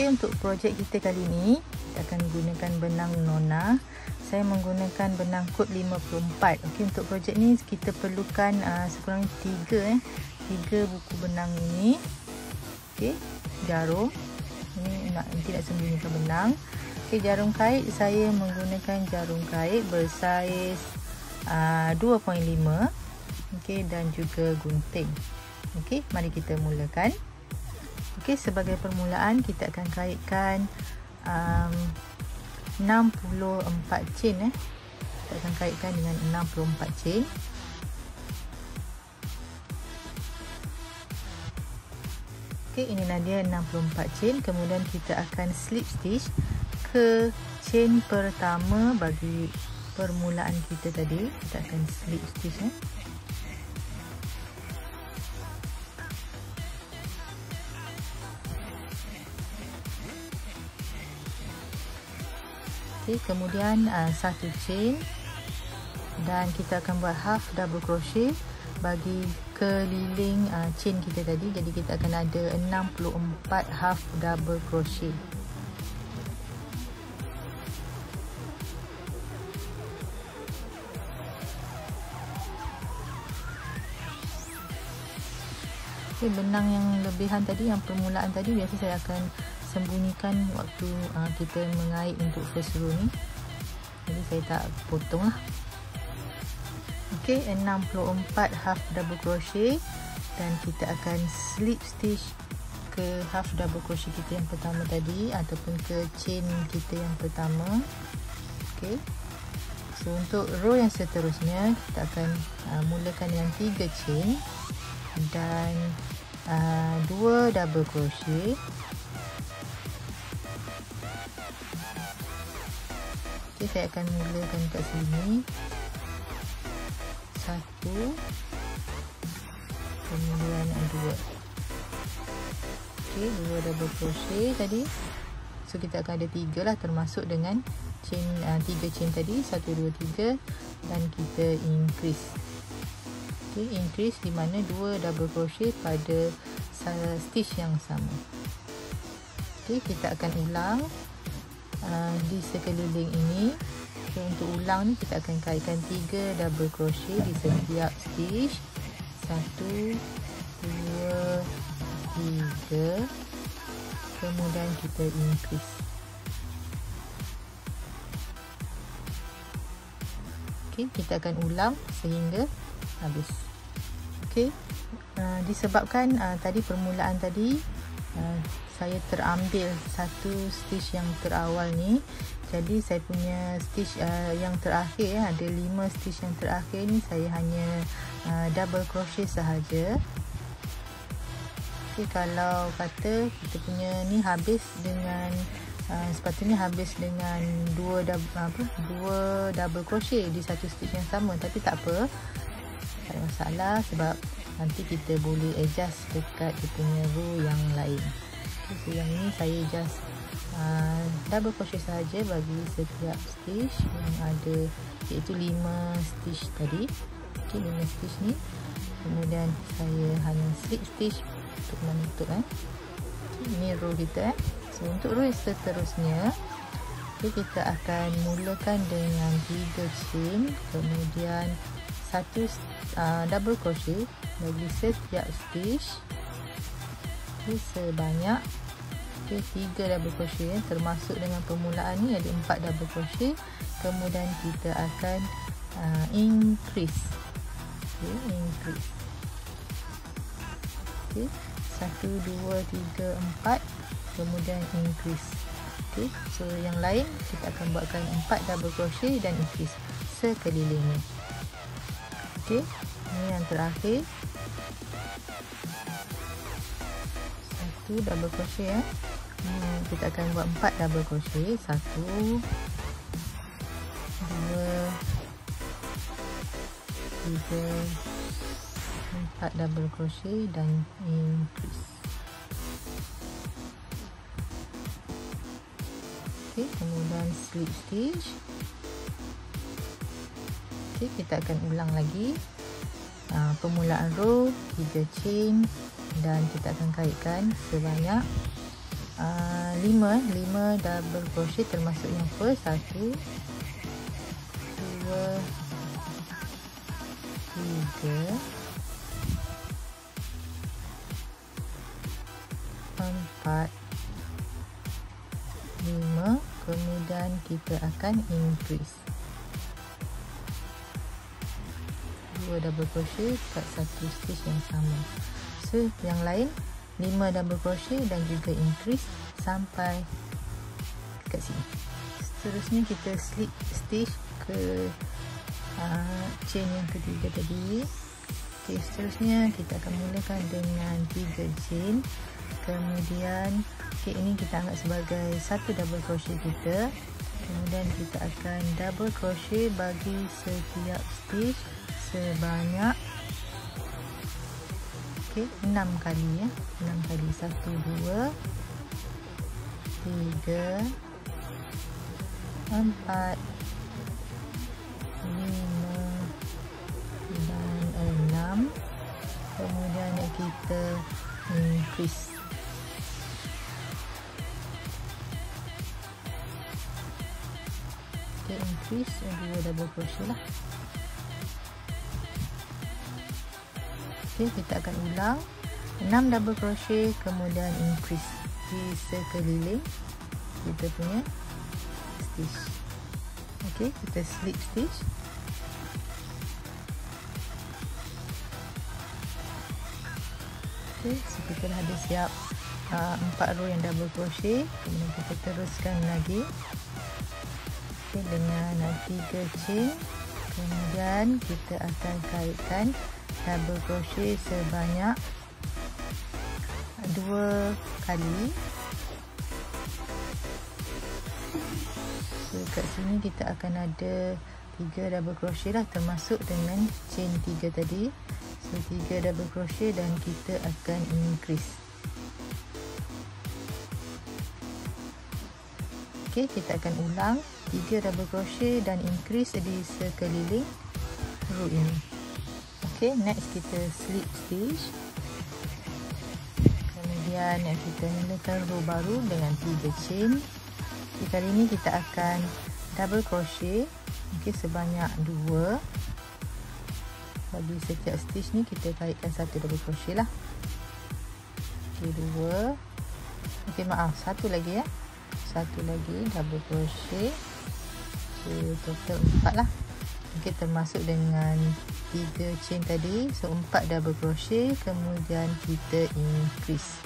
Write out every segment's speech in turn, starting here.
Okey, untuk projek kita kali ini kita akan gunakan benang Nona. Saya menggunakan benang kod 54. Okey, untuk projek ni kita perlukan sekurang 3 buku benang ini. Okey, jarum. Ini nanti nak sembunyikan benang. Okey, jarum kait saya menggunakan jarum kait bersaiz 2.5. Okey, dan juga gunting. Okey, mari kita mulakan. Okey, sebagai permulaan kita akan kaitkan 64 chain Kita akan kaitkan dengan 64 chain. Okey, inilah dia 64 chain. Kemudian kita akan slip stitch ke chain pertama bagi permulaan kita tadi. Kita akan slip stitch Okey, kemudian satu chain dan kita akan buat half double crochet bagi keliling chain kita tadi. Jadi kita akan ada 64 half double crochet. Okay, benang yang lebihan tadi, yang permulaan tadi, biasa saya akan sembunyikan waktu kita mengait untuk first row ni. Jadi saya tak potong lah. Okey, 64 half double crochet dan kita akan slip stitch ke half double crochet kita yang pertama tadi ataupun ke chain kita yang pertama. Okey. So untuk row yang seterusnya kita akan mulakan dengan 3 chain dan 2 double crochet. Okay, saya akan mulakan kat sini 1, kemudian 2. Okay, 2 double crochet tadi. So kita akan ada 3 lah, termasuk dengan chain 3 chain tadi, 1, 2, 3, dan kita increase. Okay, increase di mana 2 double crochet pada stitch yang sama. Okay, kita akan ulang di sekeliling ini. So, untuk ulang ni kita akan kaitkan 3 double crochet di setiap stitch. 1, 2, 3. Kemudian kita increase. Okay, kita akan ulang sehingga habis. Okay, disebabkan tadi permulaan tadi saya terambil satu stitch yang terawal ni, jadi saya punya stitch yang terakhir ada 5 stitch yang terakhir ni saya hanya double crochet sahaja. Okay, kalau kata kita punya ni habis dengan sepatutnya habis dengan 2 double crochet di satu stitch yang sama, tapi tak apa, tak ada masalah sebab nanti kita boleh adjust dekat kita punya row yang lain. Okay, so yang ini saya just double crochet saja bagi setiap stitch yang ada, iaitu 5 stitch tadi. Okay, 5 stitch ni. Kemudian saya hanya slip stitch untuk menutup. Okay, ini row kita. So untuk row seterusnya, okay, kita akan mulakan dengan 3 chain, kemudian 1 double crochet bagi setiap stitch. Okay, sebanyak 3 double crochet termasuk dengan permulaan ni ada 4 double crochet. Kemudian kita akan increase. Okay, increase. Okay, 1, 2, 3, 4, kemudian increase. Okay, so yang lain kita akan buatkan 4 double crochet dan increase sekelilingnya. Okay, ini yang terakhir. 1 double crochet kita akan buat 4 double crochet. 1, 2, 3, 4 double crochet dan increase. Okay, kemudian slip stitch. Okay, kita akan ulang lagi permulaan row 3 chain dan kita akan kaitkan sebanyak 5 double crochet termasuk yang first. 1 2 3 4 5. Kemudian kita akan increase 2 double crochet kat satu stitch yang sama. So yang lain 5 double crochet dan juga increase sampai kat sini. Seterusnya kita slip stitch ke chain yang ketiga tadi. Okay, seterusnya kita akan mulakan dengan 3 chain. Kemudian ini kita anggap sebagai satu double crochet kita. Kemudian kita akan double crochet bagi setiap stitch sebanyak 6 kali ya. 6 kali. 1 2 3 4 5 dan 6. Kemudian kita increase. Increase 2 double crochet lah. Kita akan ulang 6 double crochet kemudian increase di sekeliling kita punya stitch. Kita slip stitch. So kita dah ada siap 4 row yang double crochet. Kemudian kita teruskan lagi dengan 3 chain. Kemudian kita akan kaitkan double crochet sebanyak 2 kali. So kat sini kita akan ada 3 double crochet lah, termasuk dengan chain 3 tadi. So 3 double crochet dan kita akan increase. Kita akan ulang 3 double crochet dan increase di sekeliling row ini. Next kita slip stitch. Kemudian kita mulakan row baru dengan 3 chain. Kali ini kita akan double crochet sebanyak 2. Bagi setiap stitch ni kita kaitkan satu double crochet lah. 2. Maaf, satu lagi ya. Satu lagi double crochet. Total 4 lah. Termasuk dengan 3 chain tadi. So 4 double crochet kemudian kita increase.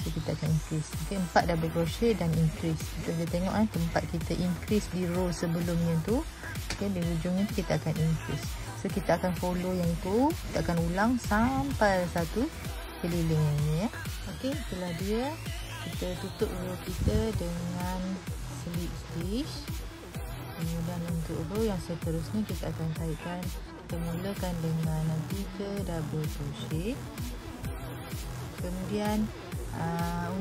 So kita akan increase. 4 double crochet dan increase. Kita boleh tengok tempat kita increase di row sebelumnya tu. Di hujungnya kita akan increase. So kita akan follow yang tu. Kita akan ulang sampai satu keliling ini ya. Itulah dia. Kita tutup row kita dengan slip stitch. Kemudian untuk row yang seterusnya kita akan kaitkan. Kita mulakan dengan 3 double crochet. Kemudian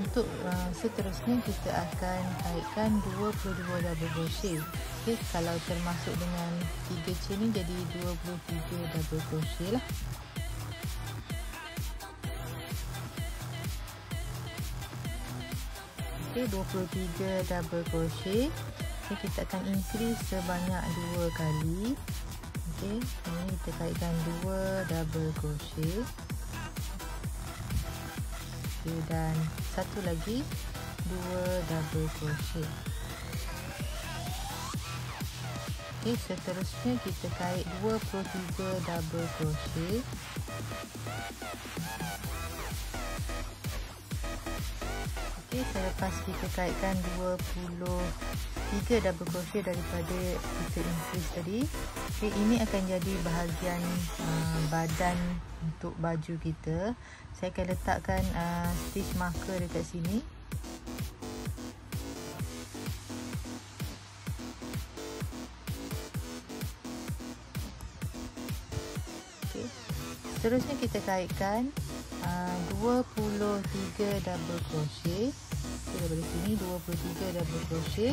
untuk seterusnya kita akan kaitkan 22 double crochet. Kalau termasuk dengan 3 chain ni jadi 23 double crochet lah. 23 double crochet. Kita akan increase sebanyak 2 kali. Ini kita kaitkan 2 double crochet. Dan satu lagi 2 double crochet. Seterusnya kita kait 23 double crochet. Selepas kita kaitkan 23 double crochet daripada kita increase tadi, ini akan jadi bahagian badan untuk baju kita. Saya akan letakkan stitch marker dekat sini. Seterusnya kita kaitkan 23 double crochet. Daripada sini 23 double crochet.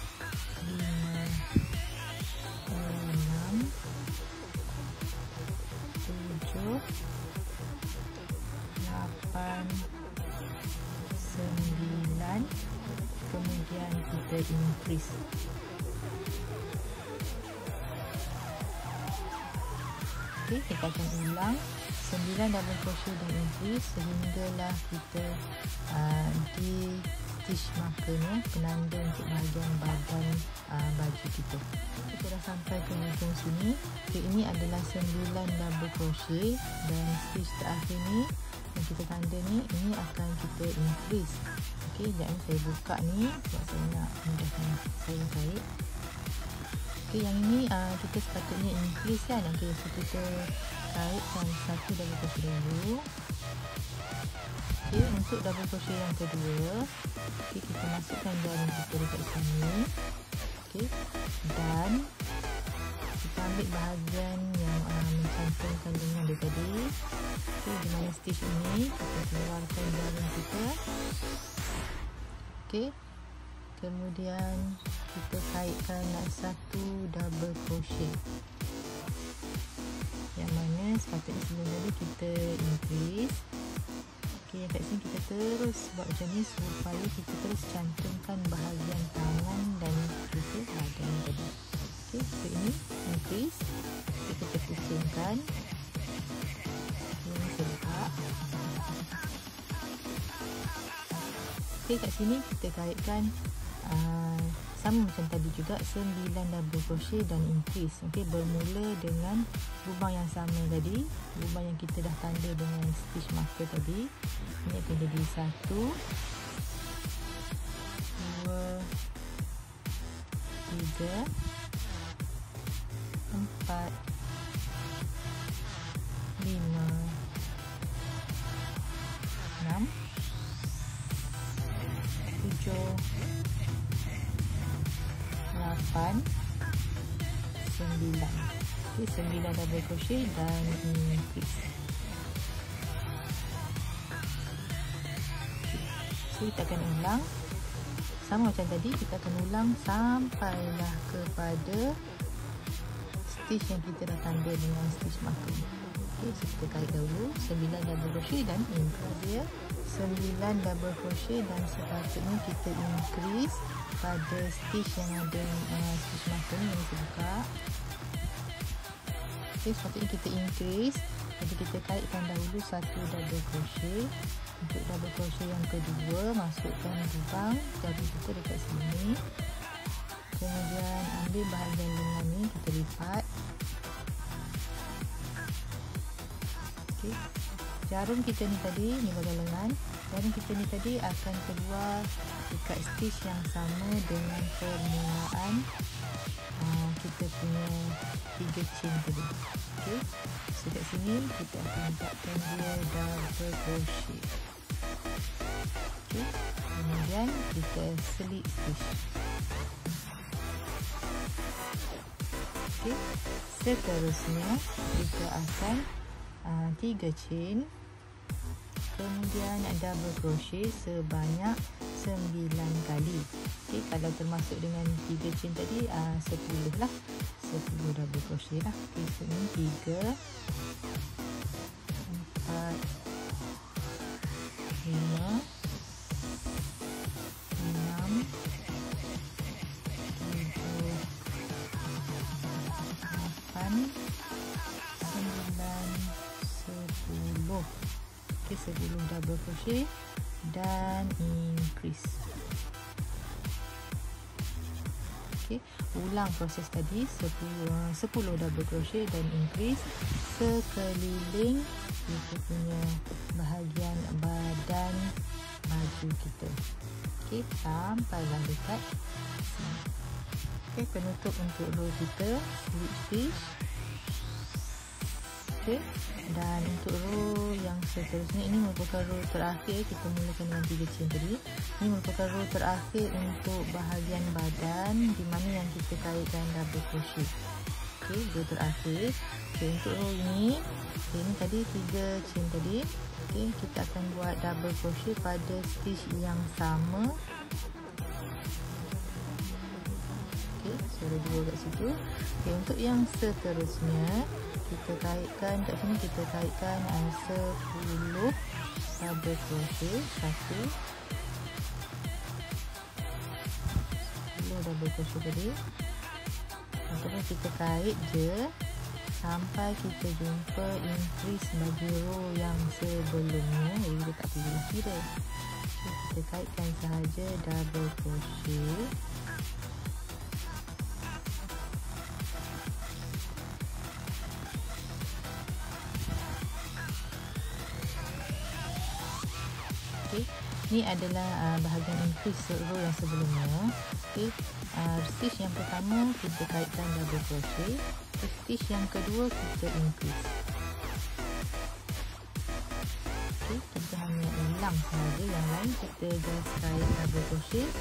9, kemudian kita increase. Okey, kita akan ulang 9 double crochet dan increase sehinggalah kita di stitch markernya, penanda untuk bahagian badan baju kita. Kita dah sampai ke hujung sini. Okay, ini adalah 9 double crochet dan stitch terakhir ni yang kita tanda ni, ini akan kita increase. Okey, jangan saya buka ni sebab saya nak mudahkan saya tarik. Okey, yang ini kita sepatutnya increase kan. Okey, so kita taikkan satu double crochet dulu. Okey, untuk double crochet yang kedua, okey, kita masukkan jarum kita dekat sini. Okey, dan kita ambil bahagian yang mencantumkan dengan dia tadi. Okey, di mana stitch ini kita keluarkan jarum kita. Okey, kemudian kita kaitkan satu double crochet, yang mana sepatutnya sebelum tadi kita increase. Okey, kat sini kita terus buat macam ni supaya kita terus cantumkan bahagian tangan dan kita bahagian tadi. Okey, so ini increase, kita pusingkan. Ini sebab. Okey, kat sini kita kaitkan sama macam tadi juga 9 double crochet dan increase. Okey, bermula dengan lubang yang sama tadi, lubang yang kita dah tanda dengan stitch marker tadi. Ini akan jadi 1, 2, 3, 4, 5, 6, 7, 8, 9. Okay, 9 double crochet dan increase. So kita akan ulang sama macam tadi, kita akan ulang sampailah kepada stitch yang kita dah tanda dengan stitch marker. Okay, so kita kait dahulu 9 double crochet dan increase dia. 9 double crochet dan sepatutnya kita increase pada stitch yang ada stitch marker ni yang saya buka. Okay, sepatutnya kita increase. Jadi kita kaitkan dahulu 1 double crochet. Untuk double crochet yang kedua, masukkan lubang jari kita dekat sini. Kemudian ambil bahagian lengan ni, kita lipat. Okay. Jarum kita ni tadi, ni bahagian lengan. Jarum kita ni tadi akan keluar dekat stitch yang sama dengan permulaan kita punya 3 chain tadi. Okay. So kat sini kita akan letakkan dia double crochet. Okay. Kemudian kita slip stitch. Okay. Seterusnya kita akan 3 chain, kemudian double crochet sebanyak 9 kali. Okay. Kalau termasuk dengan 3 chain tadi 10 lah, 10 double crochet lah. Okay. So ini 3, 4, 5, 6, 7, 8, 9, 10. Okay, 10 double crochet dan increase. Okay, ulang proses tadi 10 double crochet dan increase sekeliling kita punya bahagian badan baju kita. Okay, sampailah dekat sini. Okay, penutup untuk row kita, slip stitch. Okay, dan untuk row yang seterusnya, ini merupakan row terakhir. Kita mulakan dengan 3 chain tadi. Ini merupakan row terakhir untuk bahagian badan di mana yang kita kaitkan double crochet. Okay, row terakhir. Okay, untuk row ini, okay, ini tadi 3 chain tadi. Okay, kita akan buat double crochet pada stitch yang sama. Okay, so ada 2 kat situ. Okay, untuk yang seterusnya, kita kaitkan kat sini, kita kaitkan 10 double crochet, 1, 10 double crochet tadi. Lepas kita kait je sampai kita jumpa increase bagi row yang sebelumnya. Jadi kita tak perlu kira. Okay, kita kaitkan sahaja double crochet. Okay. Ini adalah bahagian increase row yang sebelumnya. Okay. Stitch yang pertama kita kaitkan double crochet. Stitch yang kedua kita increase. Okay. Kita hanya ulang sahaja, yang lain kita just kait double crochet.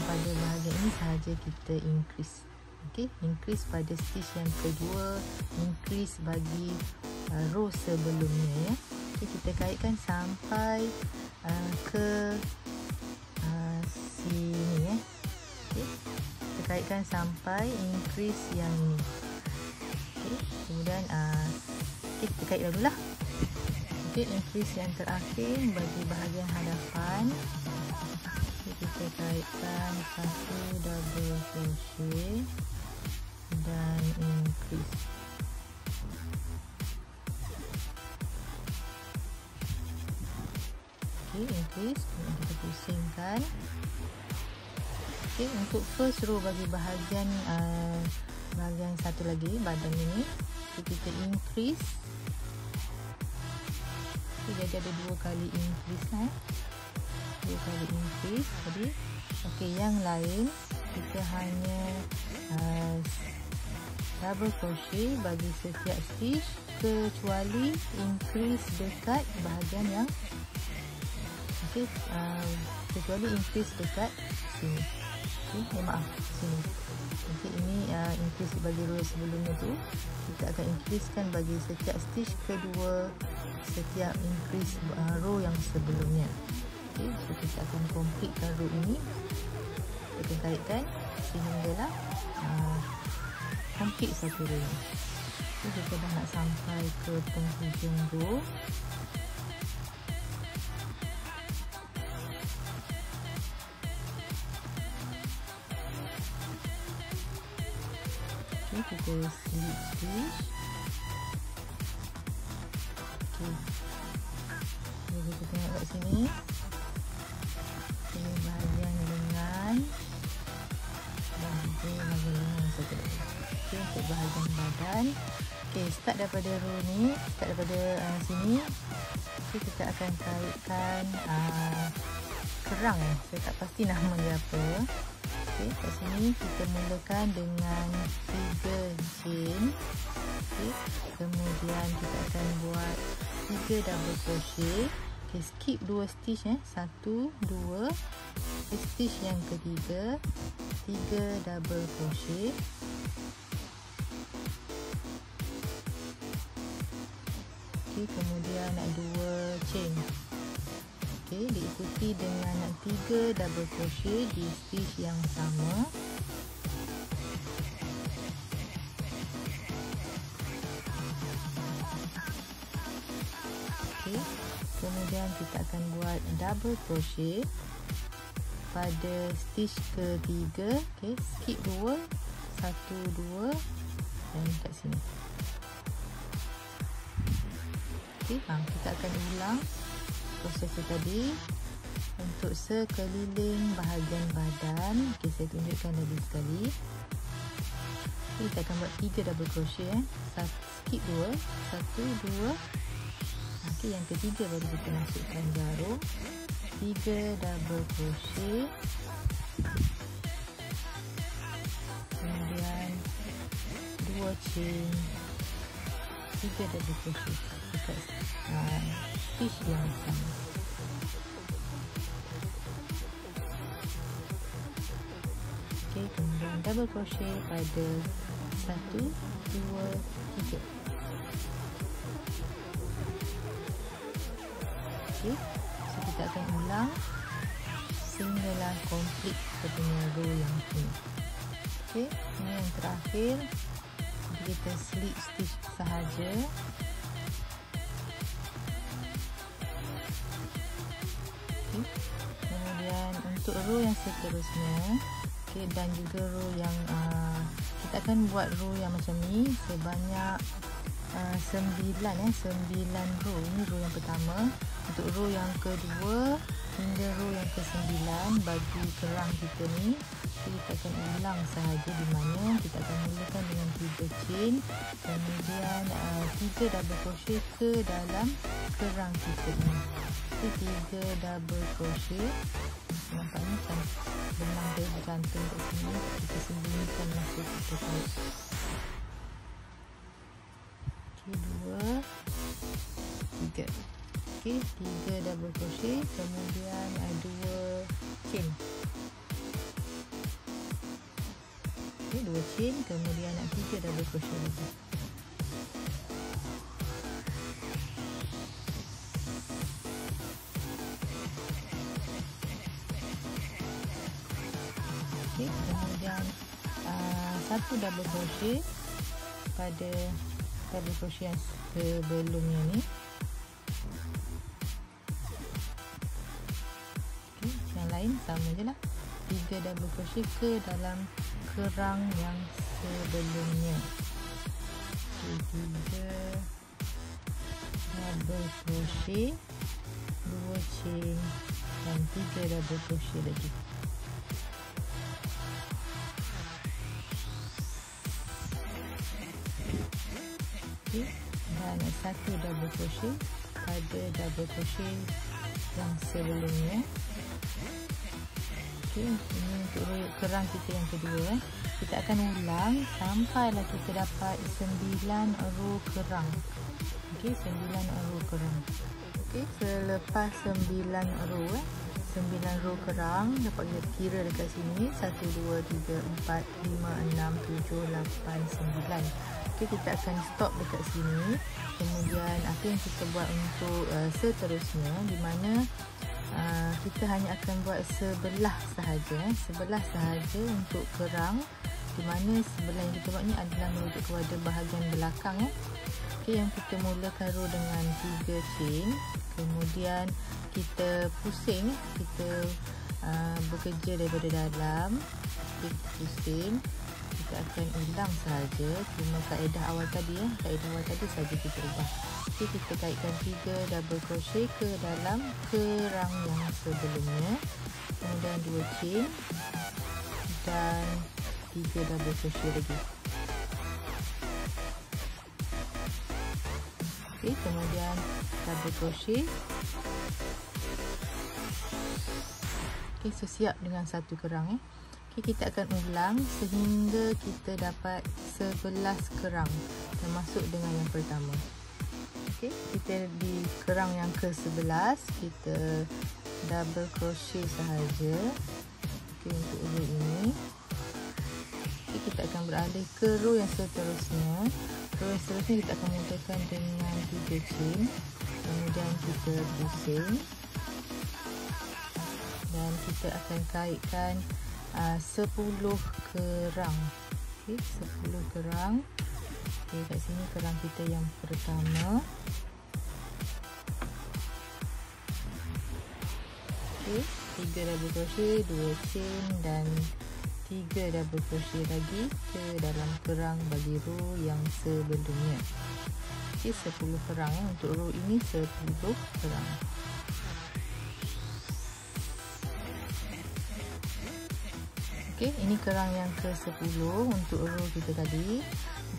Pada bahagian ini sahaja kita increase. Okay. Increase pada stitch yang kedua, increase bagi row sebelumnya, ya. Okay. Kita kaitkan sampai ke sini, ya. Okay. Kita kaitkan sampai increase yang ini. Okay. Kemudian okay, kita kait dulu lah. Okay, increase yang terakhir bagi bahagian hadapan. Okay, kita kaitkan 1 double crochet dan increase. Okay, increase, kemudian kita pusingkan. Okay, untuk first row bagi bahagian bahagian satu lagi, badan ini, kita increase. Jadi ada 2 kali increase lah, 2 kali increase tadi. Okey, yang lain kita hanya double crochet bagi setiap stitch kecuali increase dekat bahagian yang kecuali increase dekat sini. Maaf, sini. Nanti ini increase bagi row sebelumnya tu, kita akan increasekan bagi setiap stitch kedua setiap increase row yang sebelumnya. Okay, so kita akan completekan row ini. Kita taikkan sehinggalah complete satu row ini. So, kita dah nak sampai ke penghujung row. Kita slip stitch. Okay. Jadi kita tengok kat sini. Ini bahagian lengan. Bahagian lengan satu lagi. Okay, untuk bahagian badan. Okay, start daripada row ni, start daripada sini. Okay, kita akan kaitkan kerang. Saya tak pasti nama dia apa. Okay, kat sini kita mulakan dengan 3 chain. Okay, kemudian kita akan buat 3 double crochet. Okay, skip 2 stitch 1, 2. Stitch yang ketiga 3 double crochet. Okay, kemudian 2 chain. Okay, diikuti dengan 3 double crochet di stitch yang sama. Okay, kemudian kita akan buat double crochet pada stitch ketiga. Okay, skip 2, 1, 2 dan kat sini. Okay, kita akan ulang proses tadi untuk sekeliling bahagian badan. Okay, saya tunjukkan lagi sekali. Okay, kita akan buat 3 double crochet. Skip 2, 1, 2. Okay, yang ketiga baru kita masukkan jarum. 3 double crochet. Kemudian 2 chain. 3 double crochet dekat stitch yang sama. Okay, kemudian double crochet pada 1, 2, 3. Okay, so kita akan ulang sehinggalah complete kita punya row yang ini. Okay, ini yang terakhir. Kita slip stitch sahaja. Okay. Kemudian untuk row yang seterusnya, okay, dan juga row yang kita akan buat row yang macam ni sebanyak 9 row. Ini row yang pertama. Untuk row yang kedua hingga row yang ke-9 bagi kerang kita ni, kita akan ulang sahaja, di mana kita akan mulakan dengan 3 chain, kemudian 3 double crochet ke dalam kerang kita ni. 3 double crochet. Nampak ni kan benang dia bergantung kat sini, kita sembunyikan masa kita tarik. Okay, 2, 3. Okay, 3 double crochet, kemudian 2 chain. Okay, 2 chain, kemudian 3 double crochet lagi. Okay, kemudian 1 double crochet pada double crochet yang sebelumnya ni. Okay, yang lain sama je lah, 3 double crochet ke dalam kerang yang sebelumnya. Okay, 3 double crochet, 2 chain dan 3 double crochet lagi. satu double crochet pada double crochet yang sebelumnya. Okey, ini untuk kerang kita yang kedua. Kita akan ulang sampailah kita dapat 9 row kerang. Okey, 9 row kerang. Okey, selepas 9 row 9 row kerang, dapat kita kira dekat sini 1 2 3 4 5 6 7 8 9. Okey, kita akan stop dekat sini. Kemudian apa yang kita buat untuk seterusnya, di mana kita hanya akan buat sebelah sahaja untuk kerang, di mana sebelah yang kita buat ni adalah merujuk kepada bahagian belakang. Okey, yang kita mulakan row dengan 3 chain, kemudian kita pusing, kita bekerja daripada dalam, kita pusing, kita akan ulang sahaja, cuma kaedah awal tadi saja kita ubah. Okey, kita kaitkan 3 double crochet ke dalam kerang yang sebelumnya, kemudian 2 chain dan 3 double crochet lagi. Okey, kemudian double crochet. Okey, so siap dengan satu kerang. Okey, kita akan ulang sehingga kita dapat 11 kerang, termasuk dengan yang pertama. Okey, kita di kerang yang ke-11 kita double crochet sahaja. Okey, untuk row ini. Okey, kita akan beralih ke row yang seterusnya. Row yang seterusnya kita akan mulakan dengan 3 chain, kemudian kita pusing dan kita akan kaitkan 10 kerang. Okey, 10 kerang. Okey, kat sini kerang kita yang pertama. Okey, 3 double crochet, 2 chain dan 3 double crochet lagi ke dalam kerang bagi row yang sebelumnya. Okey, 10 kerang untuk row ini, 10 kerang. Okey, ini kerang yang ke-10 untuk row kita tadi.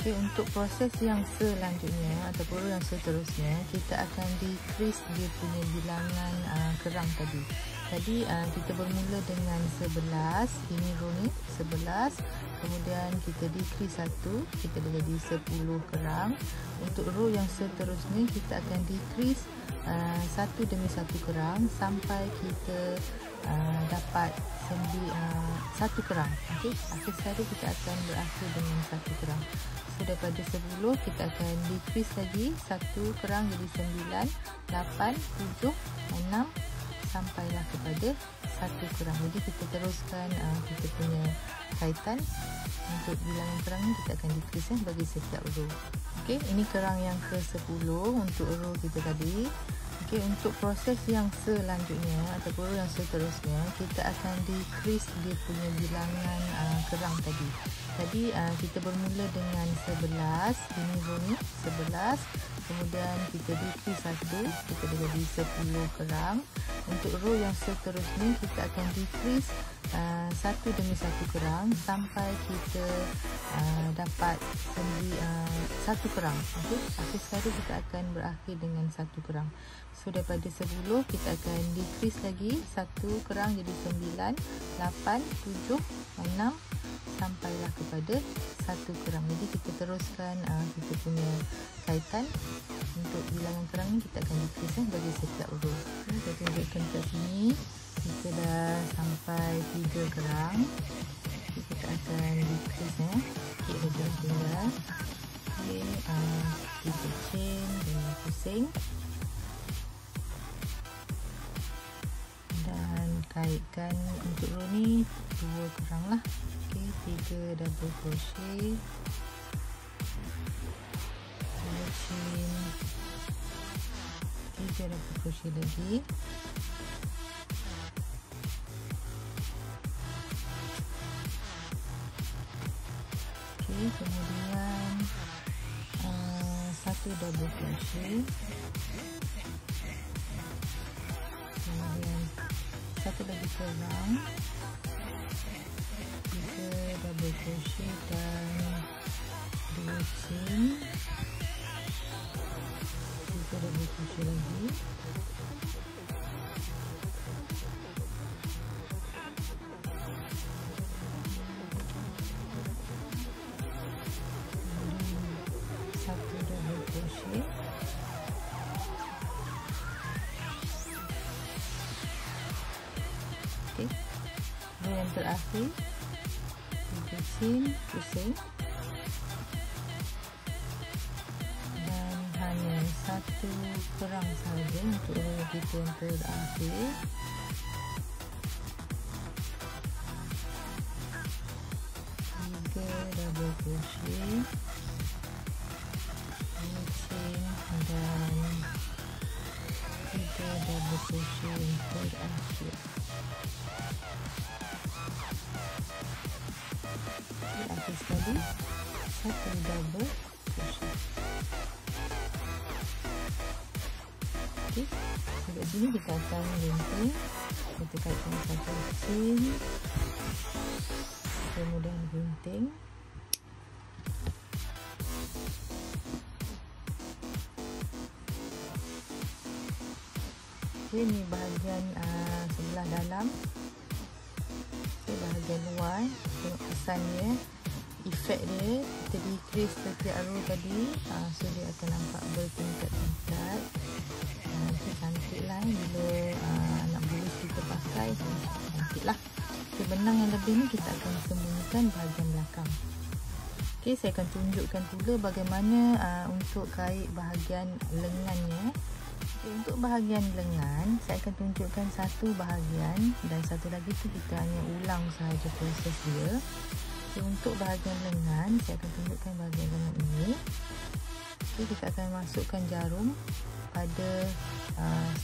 Okey, untuk proses yang selanjutnya ataupun row yang seterusnya, kita akan decrease dia punya bilangan kerang tadi. Tadi kita bermula dengan 11, ini row ni 11, kemudian kita decrease 1, kita dah jadi 10 kerang. Untuk row yang seterusnya kita akan decrease satu demi satu kerang sampai kita dapat satu kerang. Okey, akhir sekali kita akan berakhir dengan satu kerang. So daripada 10 kita akan decrease lagi satu kerang jadi 9, 8, 7, 6 sampailah kepada satu kerang. Jadi kita teruskan kita punya kaitan. Untuk bilangan kerang ni kita akan decrease bagi setiap row. Okey, ini kerang yang ke-10 untuk row kita tadi. Okey, untuk proses yang selanjutnya ataupun row yang seterusnya, kita akan decrease dia punya bilangan kerang tadi. Tadi kita bermula dengan 11, ini row ni 11, kemudian kita decrease 1, kita dah jadi 10 kerang. Untuk row yang seterusnya kita akan decrease satu demi satu kerang sampai kita dapat satu kerang. Okey, akhir sekali kita akan berakhir dengan satu kerang. So daripada 10 kita akan decrease lagi satu kerang jadi 9, 8, 7, 6 sampailah kepada satu kerang. Jadi kita teruskan kita punya kaitan. Untuk bilangan kerang ni kita akan decrease bagi setiap row. Kita tunjukkan kat sini kita dah sampai 3 kerang. Kita akan decrease sikit lagi tinggal. Okey, 3 chain dan pusing dan kaitkan. Untuk row ni 2 kerang lah. Okey, 3 double crochet, 2 chain, 3 double crochet lagi. Okey, kemudian satu double crochet, kemudian satu lagi kerang, 3 double crochet dan 2 chain, terakhir 3 chain pusing dan hanya 1 kerang saja untuk row kita yang terakhir. Double crochet, 2 chain dan 3 double crochet yang terakhir. Di atas tadi 1 double crochet. Okey, dekat sini kita akan gunting, kita kaitkan 1 chain, kemudian gunting. Ini bahagian sebelah dalam. Bahagian luar, tengok kesan dia, efek dia, kita decrease setiap row tadi, so dia akan nampak bertingkat-tingkat. Itu cantik lah bila anak bulus kita pakai, cantik lah. Okay, benang yang lebih ni kita akan sembunyikan bahagian belakang. Okay, saya akan tunjukkan pula bagaimana untuk kait bahagian lengannya. Untuk bahagian lengan, saya akan tunjukkan satu bahagian dan satu lagi tu kita hanya ulang sahaja proses dia. Okay, untuk bahagian lengan, saya akan tunjukkan bahagian lengan ini. Okay, kita akan masukkan jarum pada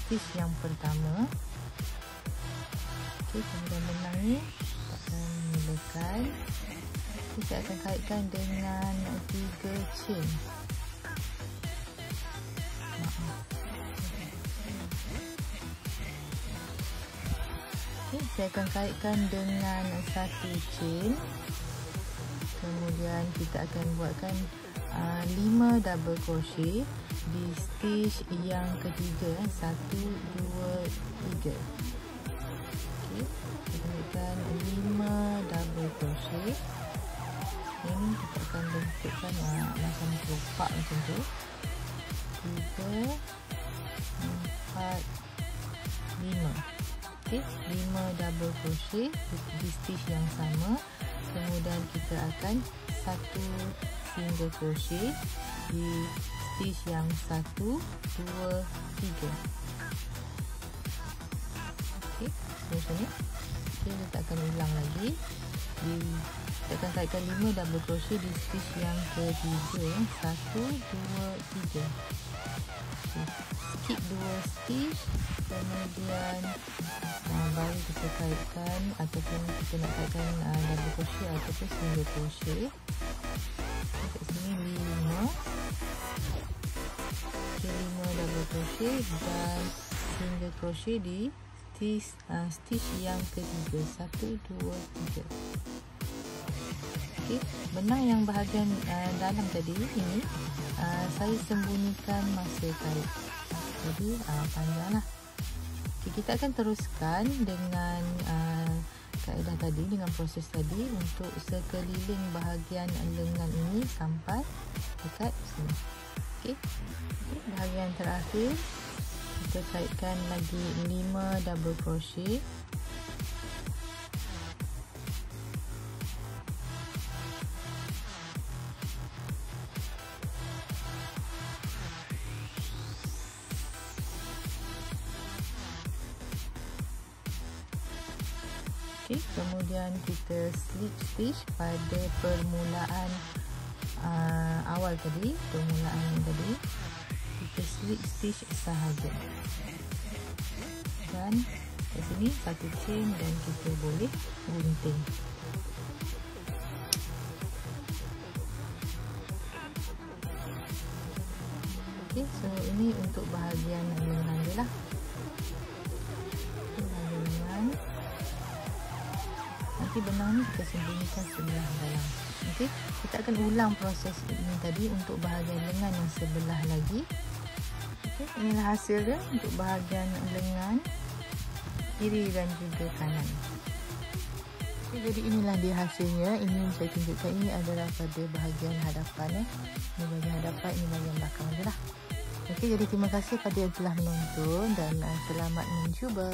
stitch yang pertama. Okay, kemudian benang ni akan melekat. Okay, saya akan kaitkan dengan 3 chain. Okay, saya akan kaitkan dengan 1 chain. Kemudian kita akan buatkan 5 double crochet di stitch yang ketiga, 1, 2, 3. Okay, kita kaitkan 5 double crochet. Ini kita akan bentukkan macam kelopak macam tu. 3, 4, 5. Okay, 5 double crochet di stitch yang sama. Kemudian kita akan 1 single crochet di stitch yang 1, 2, 3. Okay, macam ni. Okay, kita akan ulang lagi. Kita akan kaitkan 5 double crochet di stitch yang ketiga, 1, 2, 3. Okay, skip 2 stitch, kemudian baru kita kaitkan ataupun kita nak kaitkan double crochet ataupun single crochet. Kat sini 5. Okay, 5 double crochet dan single crochet di stitch yang ketiga, 1, 2, 3. Okay, benang yang bahagian dalam tadi ini saya sembunyikan masa kait, jadi panjang lah. Okay, kita akan teruskan dengan kaedah tadi, dengan proses tadi untuk sekeliling bahagian lengan ini sampai dekat sini. Okay, bahagian terakhir kita kaitkan lagi 5 double crochet. Okay, kemudian kita slip stitch pada permulaan awal tadi, permulaan tadi kita slip stitch sahaja. Dan kat sini 1 chain dan kita boleh gunting. Okay, so ini untuk bahagian lengan dia lah. Lengan. Nanti benang ni kita sembunyikan sebelah dalam. Okay, kita akan ulang proses ini tadi untuk bahagian lengan yang sebelah lagi. Okay, inilah hasil dia untuk bahagian lengan kiri dan juga kanan. Okay, jadi inilah dia hasilnya. Ini yang saya tunjukkan, ini adalah pada bahagian hadapan. Ini bahagian hadapan, ini bahagian belakang je lah. Okay, jadi terima kasih pada yang telah menonton dan selamat mencuba.